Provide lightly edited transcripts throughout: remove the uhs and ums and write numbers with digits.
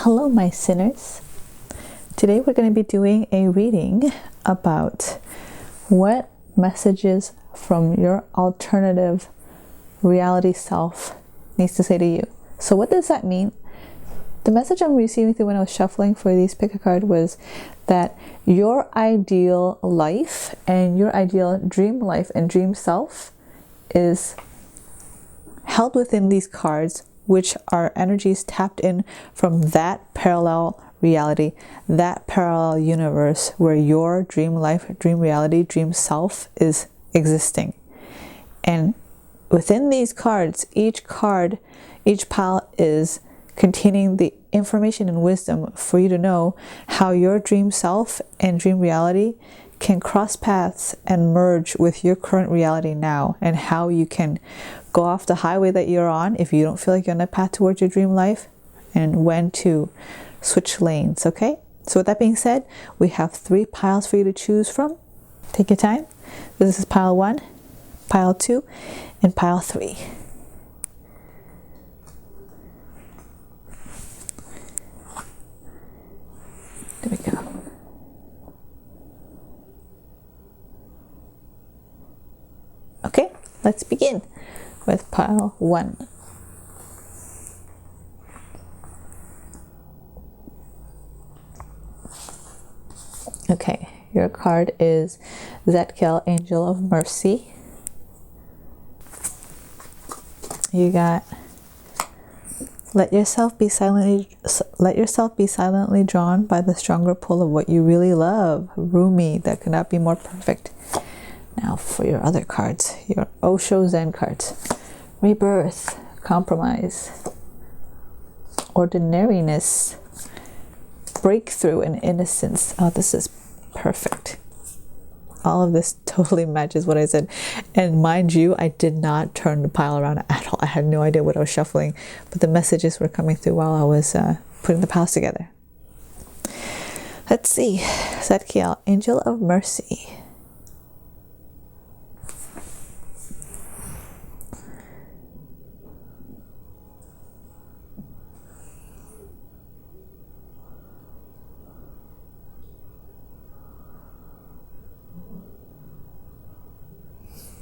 Hello, my sinners. Today we're going to be doing a reading about what messages from your alternative reality self needs to say to you. So what does that mean? The message I'm receiving through when I was shuffling for these pick a card was that your ideal life and your ideal dream life and dream self is held within these cards, which are energies tapped in from that parallel reality, that parallel universe where your dream life, dream reality, dream self is existing. And within these cards, each pile is containing the information and wisdom for you to know how your dream self and dream reality can cross paths and merge with your current reality now, and how you can go off the highway that you're on if you don't feel like you're on the path towards your dream life, and when to switch lanes. Okay, so with that being said, we have 3 piles for you to choose from. Take your time. This is pile 1, pile 2, and pile 3. There we go. Okay, let's begin with pile 1. Okay, your card is Zadkiel, Angel of Mercy. You got let yourself be silently drawn by the stronger pull of what you really love. Rumi, that could not be more perfect. Now for your other cards, your Osho Zen cards. Rebirth, compromise, ordinariness, breakthrough, and innocence. Oh, this is perfect. All of this totally matches what I said. And mind you, I did not turn the pile around at all. I had no idea what I was shuffling, but the messages were coming through while I was putting the piles together. Let's see. Zadkiel, Angel of Mercy.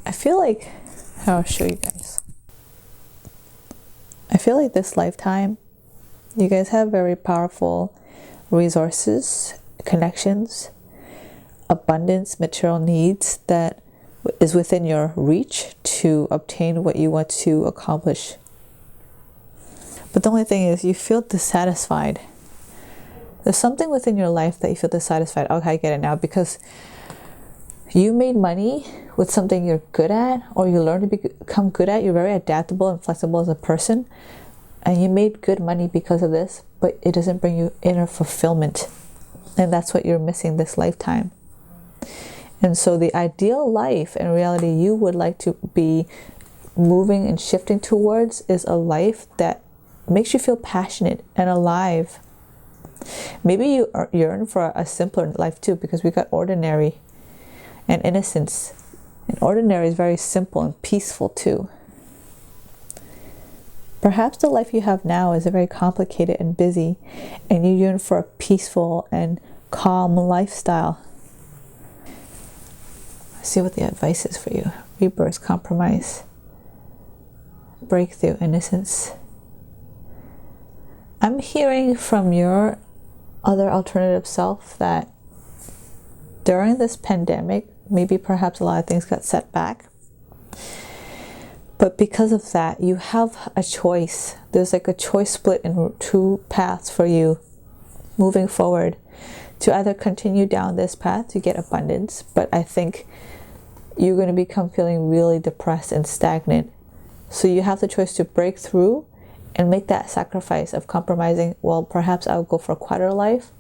I feel like, I'll show you guys. I feel like this lifetime, you guys have very powerful resources, connections, abundance, material needs that is within your reach to obtain what you want to accomplish. But the only thing is, you feel dissatisfied. There's something within your life that you feel dissatisfied. Okay, I get it now, because you made money with something you're good at, or you learn to become good at. You're very adaptable and flexible as a person, and you made good money because of this, but it doesn't bring you inner fulfillment, and that's what you're missing this lifetime. And so the ideal life and reality you would like to be moving and shifting towards is a life that makes you feel passionate and alive. Maybe you yearn for a simpler life too, because we got ordinary and innocence. And ordinary is very simple and peaceful too. Perhaps the life you have now is very complicated and busy, and you yearn for a peaceful and calm lifestyle. Let's see what the advice is for you. Rebirth, compromise, breakthrough, innocence. I'm hearing from your other alternative self that during this pandemic, maybe perhaps a lot of things got set back. But because of that, you have a choice. There's like a choice split in 2 paths for you moving forward, to either continue down this path to get abundance, but I think you're going to become feeling really depressed and stagnant. So you have the choice to break through and make that sacrifice of compromising. Well, perhaps I'll go for a quieter life,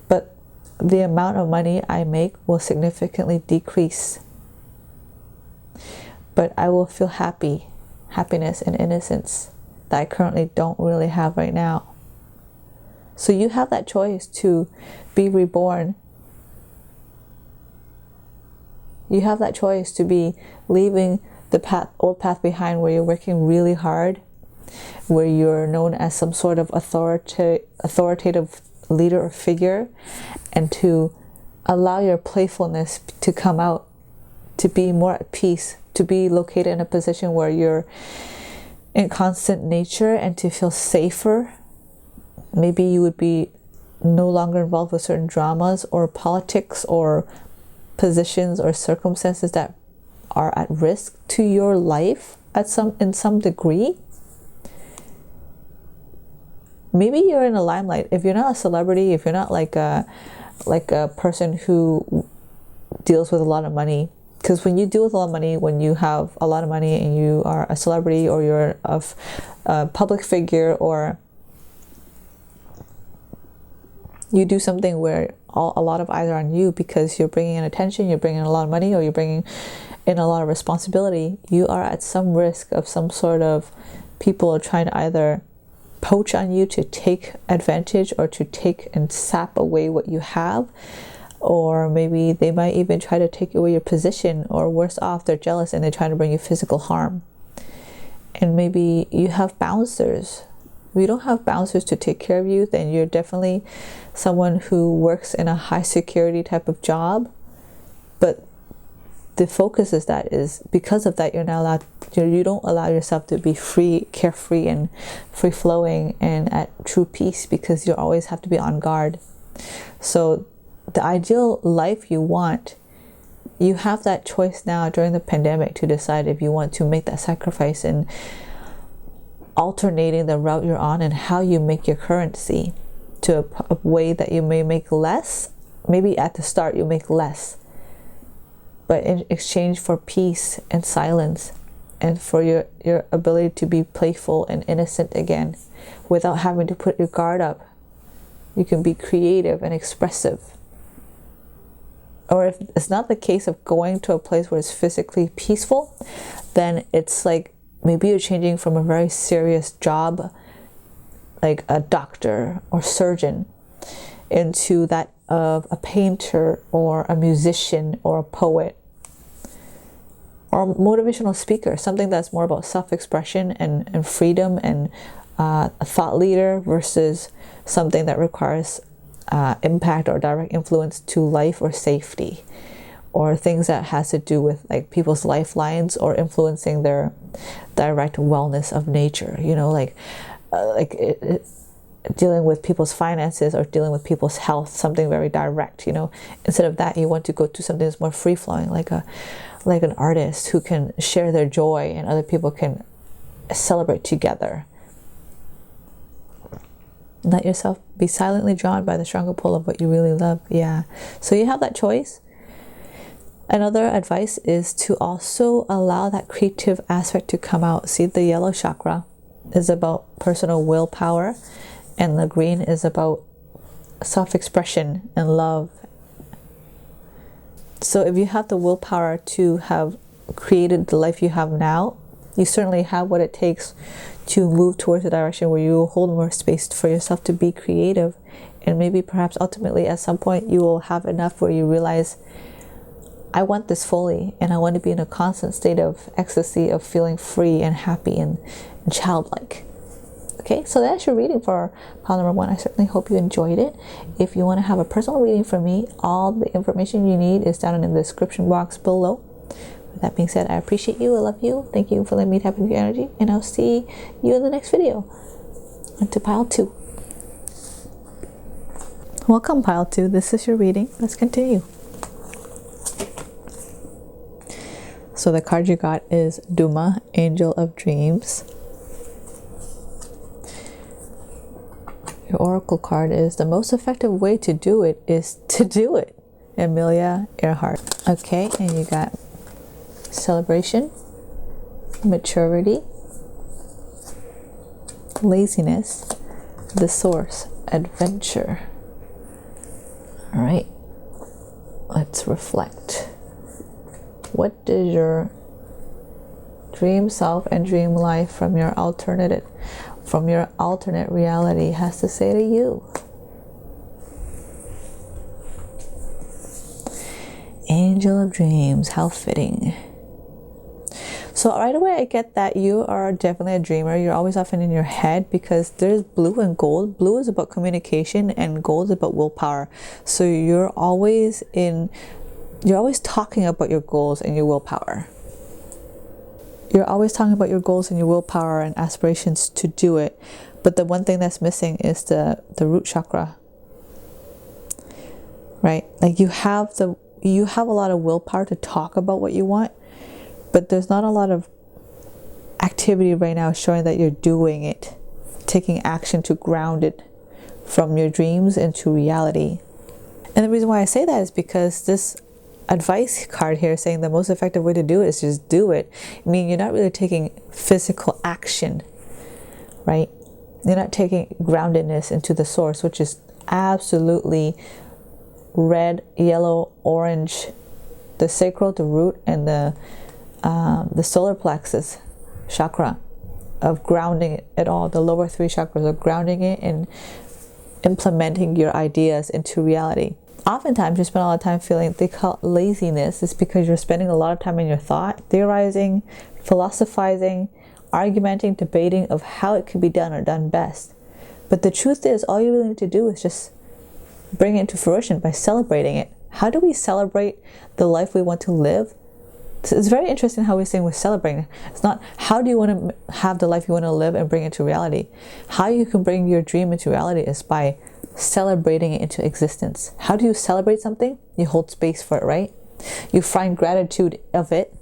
but the amount of money I make will significantly decrease. But I will feel happiness and innocence that I currently don't really have right now. So you have that choice to be reborn. You have that choice to be leaving the old path behind, where you're working really hard where you're known as some sort of authoritative leader or figure, and to allow your playfulness to come out, to be more at peace, to be located in a position where you're in constant nature and to feel safer. Maybe you would be no longer involved with certain dramas or politics or positions or circumstances that are at risk to your life in some degree. Maybe you're in a limelight. If you're not a celebrity, if you're not like a person who deals with a lot of money, because when you deal with a lot of money, when you have a lot of money and you are a celebrity or you're a public figure, or you do something where a lot of eyes are on you because you're bringing in attention, you're bringing in a lot of money, or you're bringing in a lot of responsibility, you are at some risk of some sort of people trying to either poach on you, to take advantage, or to take and sap away what you have. Or maybe they might even try to take away your position, or worse off, they're jealous and they try to bring you physical harm. And maybe you have bouncers. If you don't have bouncers to take care of you, then you're definitely someone who works in a high security type of job. But the focus is because of that, you're not allowed, you don't allow yourself to be free, carefree, and free flowing and at true peace, because you always have to be on guard. So the ideal life you want, you have that choice now during the pandemic to decide if you want to make that sacrifice in alternating the route you're on and how you make your currency to a way that you may make less. Maybe at the start you make less, but in exchange for peace and silence, and for your ability to be playful and innocent again without having to put your guard up, you can be creative and expressive. Or if it's not the case of going to a place where it's physically peaceful, then it's like maybe you're changing from a very serious job, like a doctor or surgeon, into that of a painter or a musician or a poet or a motivational speaker, something that's more about self-expression and freedom and a thought leader, versus something that requires impact or direct influence to life or safety, or things that has to do with like people's lifelines or influencing their direct wellness of nature, dealing with people's finances or dealing with people's health, something very direct. Instead of that, you want to go to something that's more free-flowing, like an artist who can share their joy and other people can celebrate together. Let yourself be silently drawn by the stronger pull of what you really love. Yeah. So you have that choice. Another advice is to also allow that creative aspect to come out. See, the yellow chakra is about personal willpower, and the green is about self-expression and love. So if you have the willpower to have created the life you have now, you certainly have what it takes to move towards a direction where you hold more space for yourself to be creative. And maybe perhaps ultimately at some point you will have enough where you realize, I want this fully, and I want to be in a constant state of ecstasy, of feeling free and happy and childlike. Okay, so that's your reading for pile number 1. I certainly hope you enjoyed it. If you want to have a personal reading from me, all the information you need is down in the description box below. With that being said, I appreciate you. I love you. Thank you for letting me tap into your energy, and I'll see you in the next video. On to pile 2. Welcome, pile 2. This is your reading. Let's continue. So the card you got is Duma, Angel of Dreams. Your oracle card is the most effective way to do it is to do it. Amelia Earhart. Okay, and you got celebration, maturity, laziness, the source, adventure. All right, let's reflect. What does your dream self and dream life from your alternate reality has to say to you? Angel of Dreams, how fitting. So right away I get that you are definitely a dreamer. You're always often in your head, because there's blue and gold. Blue is about communication and gold is about willpower. So you're always talking about your goals and your willpower. You're always talking about your goals and your willpower and aspirations to do it. But the one thing that's missing is the root chakra. Right? Like you have a lot of willpower to talk about what you want, but there's not a lot of activity right now showing that you're doing it, taking action to ground it from your dreams into reality. And the reason why I say that is because this advice card here saying the most effective way to do it is just do it. I mean, you're not really taking physical action, right? You're not taking groundedness into the source, which is absolutely red, yellow, orange, the sacral, the root, and the solar plexus chakra, of grounding it all. The lower three chakras are grounding it and implementing your ideas into reality. Oftentimes you spend a lot of time feeling, they call it laziness. It's because you're spending a lot of time in your thought, theorizing, philosophizing, argumenting, debating of how it could be done or done best. But the truth is, all you really need to do is just bring it into fruition by celebrating it. How do we celebrate the life we want to live? It's very interesting how we're saying we're celebrating. It's not how do you want to have the life you want to live and bring it to reality. How you can bring your dream into reality is by celebrating it into existence. How do you celebrate something? You hold space for it, right? You find gratitude of it.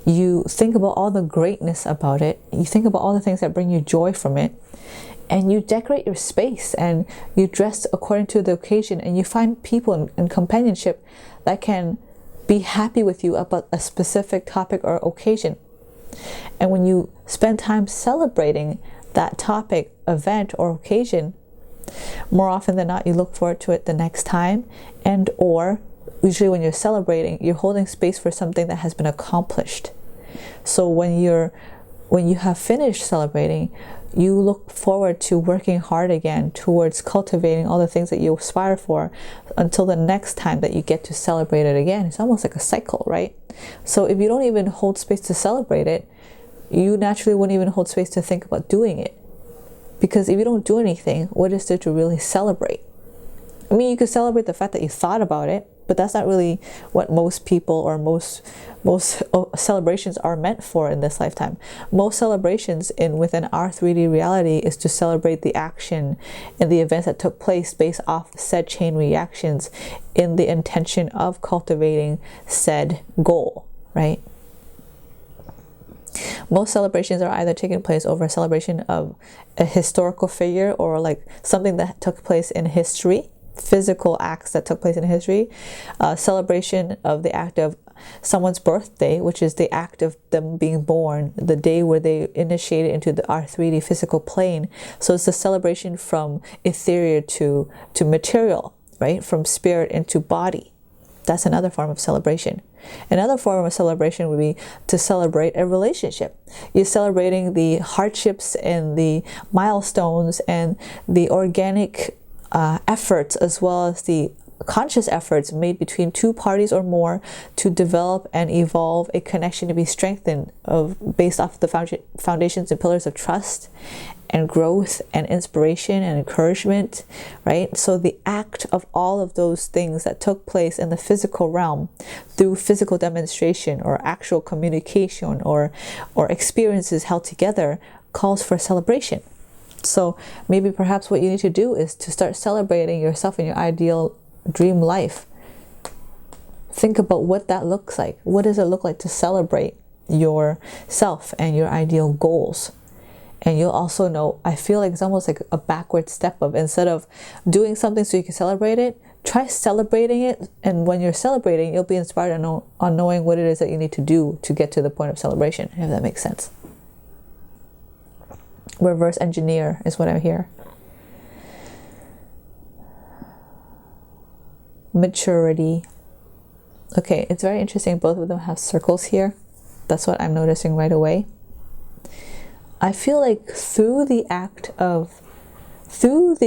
You think about all the greatness about it. You think about all the things that bring you joy from it. And you decorate your space and you dress according to the occasion, and you find people in companionship that can be happy with you about a specific topic or occasion. And when you spend time celebrating that topic, event, or occasion, more often than not, you look forward to it the next time. And or usually when you're celebrating, you're holding space for something that has been accomplished. So when you have finished celebrating, you look forward to working hard again towards cultivating all the things that you aspire for until the next time that you get to celebrate it again. It's almost like a cycle, right? So if you don't even hold space to celebrate it, you naturally wouldn't even hold space to think about doing it. Because if you don't do anything, what is there to really celebrate? I mean, you could celebrate the fact that you thought about it, but that's not really what most people or most celebrations are meant for in this lifetime. Most celebrations within our 3D reality is to celebrate the action and the events that took place based off said chain reactions in the intention of cultivating said goal, right? Most celebrations are either taking place over a celebration of a historical figure or like something that took place in history, physical acts that took place in history, celebration of the act of someone's birthday, which is the act of them being born, the day where they initiated into our 3D physical plane. So it's a celebration from ethereal to material, right? From spirit into body. That's another form of celebration. Another form of celebration would be to celebrate a relationship. You're celebrating the hardships and the milestones and the organic efforts, as well as the conscious efforts made between two parties or more to develop and evolve a connection to be strengthened based off the foundations and pillars of trust and growth and inspiration and encouragement, right? So the act of all of those things that took place in the physical realm through physical demonstration or actual communication or experiences held together calls for celebration. So maybe perhaps what you need to do is to start celebrating yourself and your ideal dream life. Think about what that looks like. What does it look like to celebrate yourself and your ideal goals? And you'll also know, I feel like it's almost like a backward step of, instead of doing something so you can celebrate it, try celebrating it. And when you're celebrating, you'll be inspired on knowing what it is that you need to do to get to the point of celebration, if that makes sense. Reverse engineer is what I hear. Maturity. Okay, it's very interesting. Both of them have circles here. That's what I'm noticing right away. I feel like through the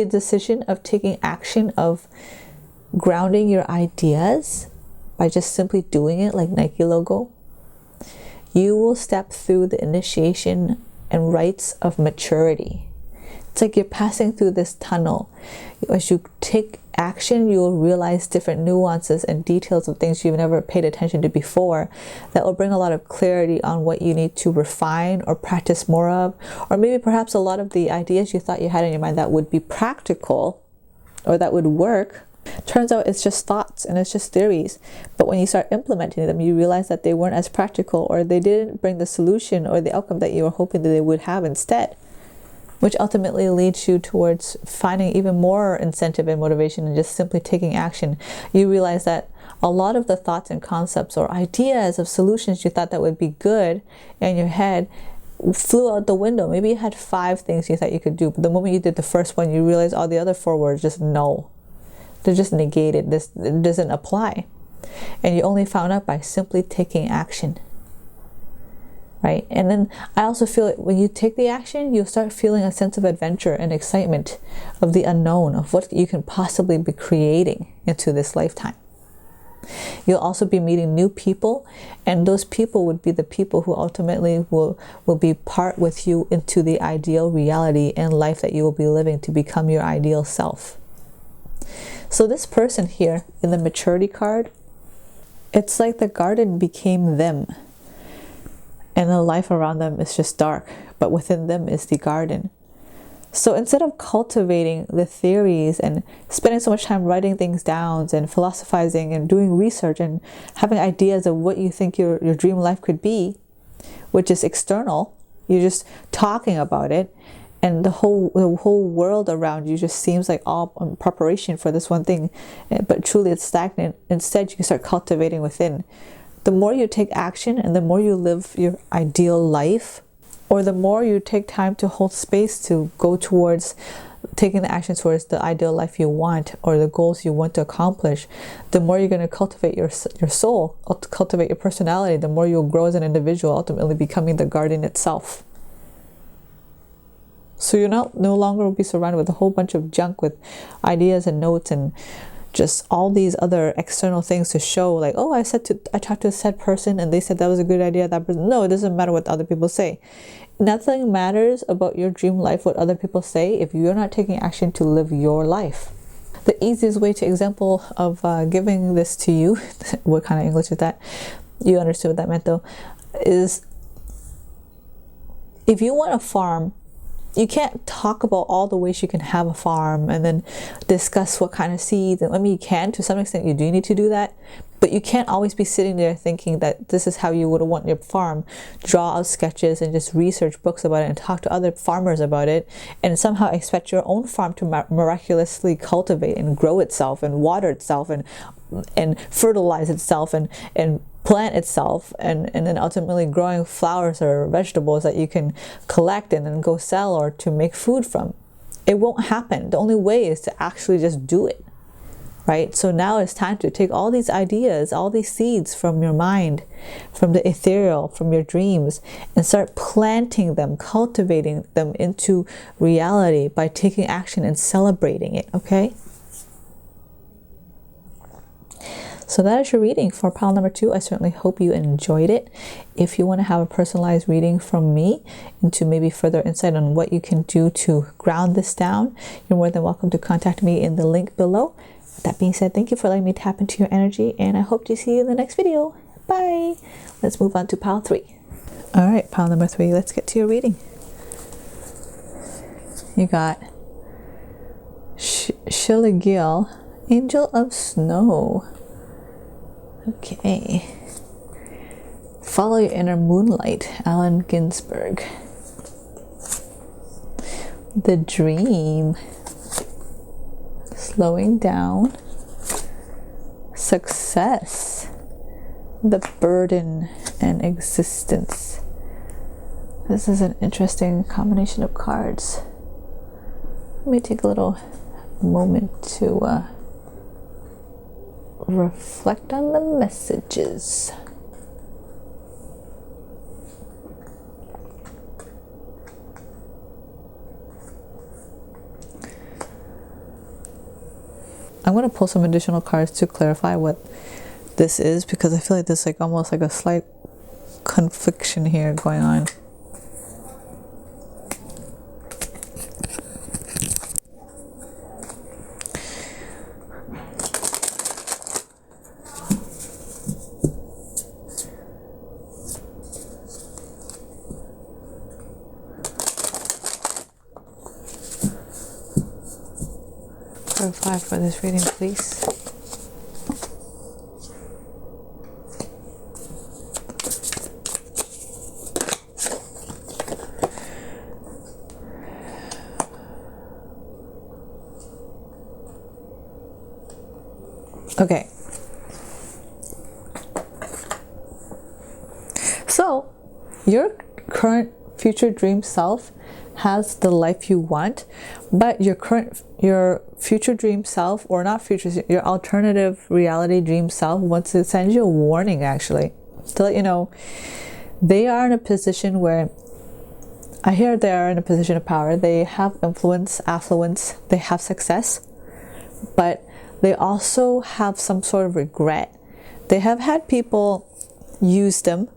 decision of taking action of grounding your ideas by just simply doing it, like Nike logo, you will step through the initiation and rites of maturity. It's like you're passing through this tunnel. As you take action, you will realize different nuances and details of things you've never paid attention to before that will bring a lot of clarity on what you need to refine or practice more of, or maybe perhaps a lot of the ideas you thought you had in your mind that would be practical or that would work. Turns out it's just thoughts and it's just theories. But when you start implementing them, you realize that they weren't as practical, or they didn't bring the solution or the outcome that you were hoping that they would have instead, which ultimately leads you towards finding even more incentive and motivation and just simply taking action. You realize that a lot of the thoughts and concepts or ideas of solutions you thought that would be good in your head flew out the window. Maybe you had 5 things you thought you could do, but the moment you did the first one, you realize all the other 4 were just no. They're just negated. This doesn't apply. And you only found out by simply taking action. Right? And then I also feel like when you take the action, you'll start feeling a sense of adventure and excitement of the unknown, of what you can possibly be creating into this lifetime. You'll also be meeting new people, and those people would be the people who ultimately will be part with you into the ideal reality and life that you will be living to become your ideal self. So this person here in the maturity card, it's like the garden became them. And the life around them is just dark, but within them is the garden. So instead of cultivating the theories and spending so much time writing things down and philosophizing and doing research and having ideas of what you think your dream life could be, which is external, you're just talking about it, and the whole world around you just seems like all in preparation for this one thing, but truly it's stagnant. Instead, you can start cultivating within. The more you take action and the more you live your ideal life, or the more you take time to hold space to go towards taking the action towards the ideal life you want or the goals you want to accomplish, the more you're going to cultivate your soul, cultivate your personality, the more you'll grow as an individual, ultimately becoming the garden itself. So you're no longer will be surrounded with a whole bunch of junk with ideas and notes and just all these other external things to show, like, oh, I talked to a said person and they said that was a good idea. That person, no, it doesn't matter what other people say. Nothing matters about your dream life, what other people say, if you're not taking action to live your life. The easiest way to example of giving this to you, what kind of English is that? You understood what that meant though, is if you want a farm, you can't talk about all the ways you can have a farm and then discuss what kind of seeds. And I mean, you can, to some extent you do need to do that, but you can't always be sitting there thinking that this is how you would want your farm. Draw out sketches and just research books about it and talk to other farmers about it and somehow expect your own farm to miraculously cultivate and grow itself and water itself and fertilize itself and plant itself and then ultimately growing flowers or vegetables that you can collect and then go sell or to make food from. It won't happen. The only way is to actually just do it, right? So now it's time to take all these ideas, all these seeds from your mind, from the ethereal, from your dreams, and start planting them, cultivating them into reality by taking action and celebrating it, okay? So that is your reading for pile number 2. I certainly hope you enjoyed it. If you want to have a personalized reading from me into maybe further insight on what you can do to ground this down, you're more than welcome to contact me in the link below. That being said, thank you for letting me tap into your energy, and I hope to see you in the next video. Bye! Let's move on to pile 3. All right, pile number 3, let's get to your reading. You got Shilagil, Angel of Snow. Okay. Follow your inner moonlight, Allen Ginsberg. The dream. Slowing down. Success. The burden and existence. This is an interesting combination of cards. Let me take a little moment to reflect on the messages. I'm going to pull some additional cards to clarify what this is, because I feel like this is like almost like a slight confliction here going on. Clarify for this reading, please. Okay. So, your current future dream self has the life you want, but your future dream self, or not future, your alternative reality dream self wants to send you a warning, actually, to let you know they are in a position where, I hear they are in a position of power. They have influence, affluence, they have success, but they also have some sort of regret. They have had people use them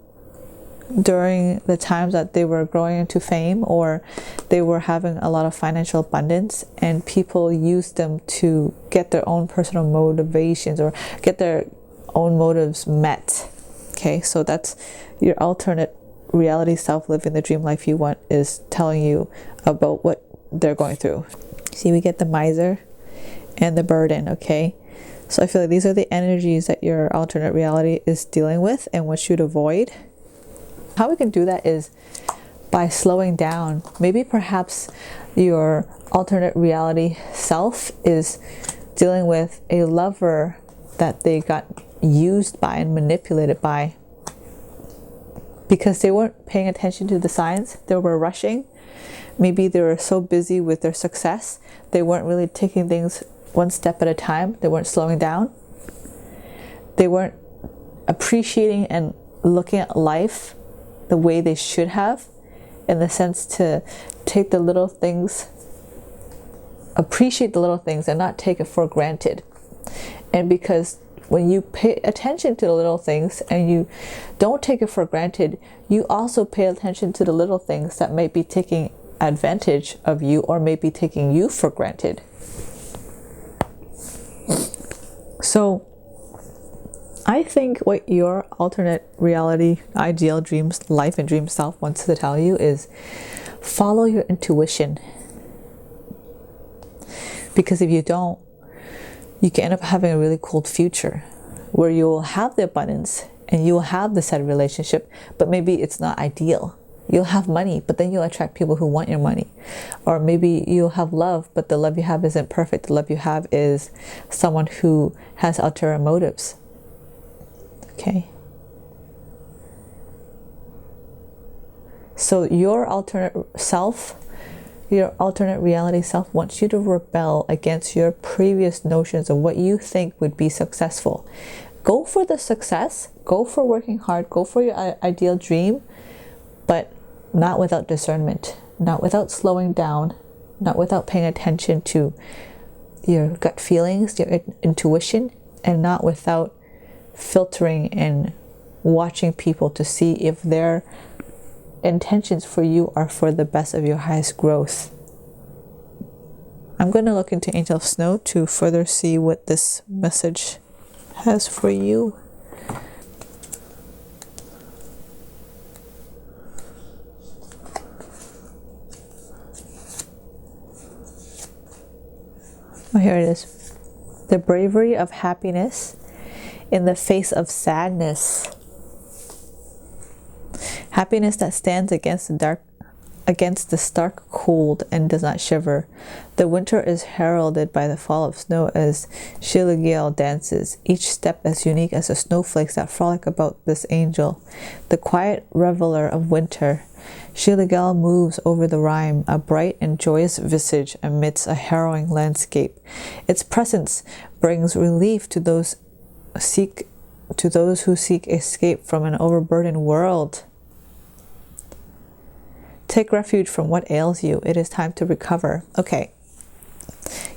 during the times that they were growing into fame, or they were having a lot of financial abundance, and people used them to get their own personal motivations or get their own motives met. Okay, so that's your alternate reality self living the dream life you want, is telling you about what they're going through. See, we get the miser and the burden. Okay, so I feel like these are the energies that your alternate reality is dealing with and wants you to avoid. How we can do that is by slowing down. Maybe perhaps your alternate reality self is dealing with a lover that they got used by and manipulated by because they weren't paying attention to the signs. They were rushing. Maybe they were so busy with their success, they weren't really taking things one step at a time. They weren't slowing down. They weren't appreciating and looking at life the way they should have, in the sense to take the little things, appreciate the little things and not take it for granted. And because when you pay attention to the little things and you don't take it for granted, you also pay attention to the little things that may be taking advantage of you or may be taking you for granted. So I think what your alternate reality, ideal dreams, life and dream self wants to tell you is follow your intuition. Because if you don't, you can end up having a really cold future where you will have the abundance and you will have the set relationship, but maybe it's not ideal. You'll have money, but then you'll attract people who want your money. Or maybe you'll have love, but the love you have isn't perfect. The love you have is someone who has ulterior motives. Okay. So your alternate self, your alternate reality self wants you to rebel against your previous notions of what you think would be successful. Go for the success, go for working hard, go for your ideal dream, but not without discernment, not without slowing down, not without paying attention to your gut feelings, your intuition, and not without filtering and watching people to see if their intentions for you are for the best of your highest growth. I'm going to look into Angel Snow to further see what this message has for you. Oh, here it is. The bravery of happiness in the face of sadness. Happiness that stands against the stark cold and does not shiver. The winter is heralded by the fall of snow as Shiligiel dances, each step as unique as the snowflakes that frolic about this angel. The quiet reveler of winter, Shiligiel moves over the rime, a bright and joyous visage amidst a harrowing landscape. Its presence brings relief to those who seek escape from an overburdened world. Take refuge from what ails you. It is time to recover. Okay.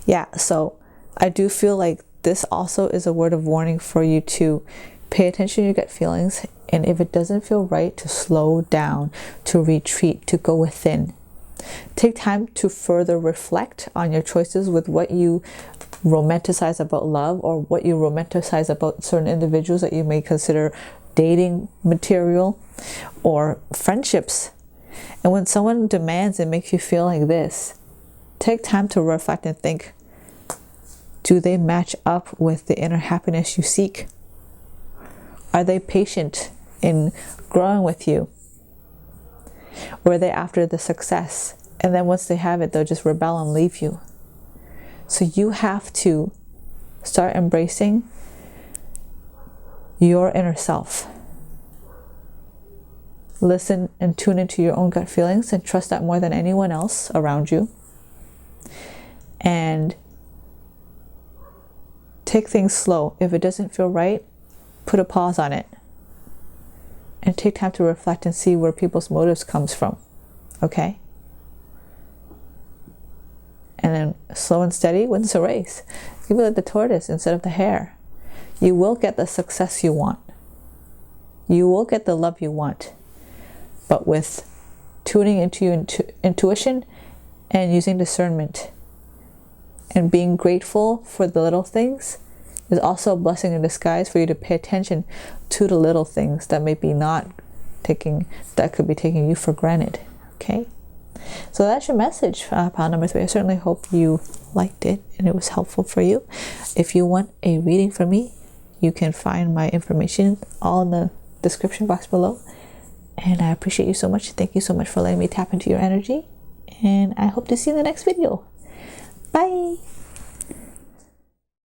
Yeah, so I do feel like this also is a word of warning for you to pay attention to your gut feelings And if it doesn't feel right, to slow down, to retreat, to go within. Take time to further reflect on your choices with what you romanticize about love, or what you romanticize about certain individuals that you may consider dating material or friendships. And when someone demands and makes you feel like this, take time to reflect and think, do they match up with the inner happiness you seek? Are they patient in growing with you? Or are they after the success, and then once they have it, they'll just rebel and leave you? So you have to start embracing your inner self. Listen and tune into your own gut feelings and trust that more than anyone else around you. And take things slow. If it doesn't feel right, put a pause on it. And take time to reflect and see where people's motives comes from. Okay? And then slow and steady wins the race. Give it like the tortoise instead of the hare. You will get the success you want. You will get the love you want. But with tuning into your intuition and using discernment and being grateful for the little things is also a blessing in disguise for you to pay attention to the little things that may be that could be taking you for granted. Okay? So that's your message, pile number 3. I certainly hope you liked it and it was helpful for you. If you want a reading from me, you can find my information all in the description box below. And I appreciate you so much. Thank you so much for letting me tap into your energy. And I hope to see you in the next video. Bye!